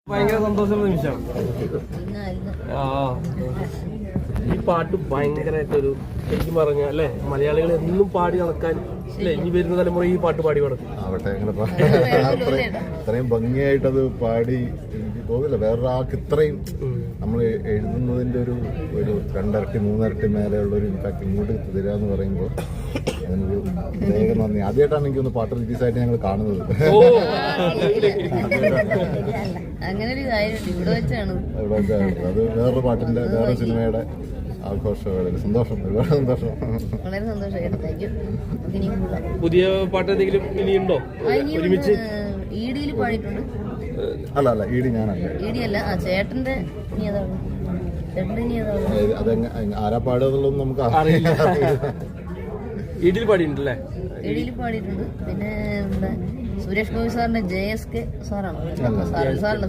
ഭയങ്കര സന്തോഷമുള്ള നിമിഷമാണ്. ഈ പാട്ട് ഭയങ്കരമായിട്ടൊരു ശരിക്കും പറഞ്ഞ അല്ലെ, മലയാളികൾ എന്നും പാടി നടക്കാൻ അല്ലെ, ഇനി വരുന്ന തലമുറ ഈ പാട്ട് പാടി നടക്കും ആവട്ടെ. ഇത്രയും ഭംഗിയായിട്ടത് പാടി എനിക്ക് തോന്നില്ല വേറൊരാൾക്ക് ഇത്രയും നമ്മൾ എഴുതുന്നതിന്റെ ഒരു 2 3 മേലെയുള്ള ഒരു ഇമ്പാക്ട് ഇങ്ങോട്ട് തരിക എന്ന് പറയുമ്പോൾ അതിനൊരു പ്രത്യേക നന്ദി. ആദ്യമായിട്ടാണ് എനിക്കൊന്ന് പാട്ട് റിലീസായിട്ട് ഞങ്ങൾ കാണുന്നത്. അങ്ങനെ ഒരു കാര്യം ഇവിടെ വെച്ചാണ് അത് വേറൊരു പാട്ടിന്റെ വേറെ സിനിമയുടെ ആഘോഷം. വളരെ സന്തോഷം, ഒരുപാട് സന്തോഷം. വളരെ സന്തോഷമായിരുന്നു. പുതിയ പാട്ട് എന്തെങ്കിലും ഇനിയുണ്ടോ ഒരുമിച്ച്? ഈടിയിൽ പാടിയിട്ടുണ്ട്. അല്ല ഈടി ഞാനല്ല. ഈടി അല്ല, ചേട്ടന്റെ ഇനി ഏതാണ്? ചേട്ടന്റെ ഇനി ഏതാണ്? അതെങ്ങനെ ആരാ പാടുക എന്നുള്ളതൊന്നും നമുക്ക് അറിയില്ല. ഈടിയിൽ പാടിയിട്ടുണ്ടല്ലേ? ഈടിയിൽ പാടിയിട്ടുണ്ട്. പിന്നെ സുരേഷ് ഗോപി സാറിന്റെ JSK സാറാണോ? സാറല്ല.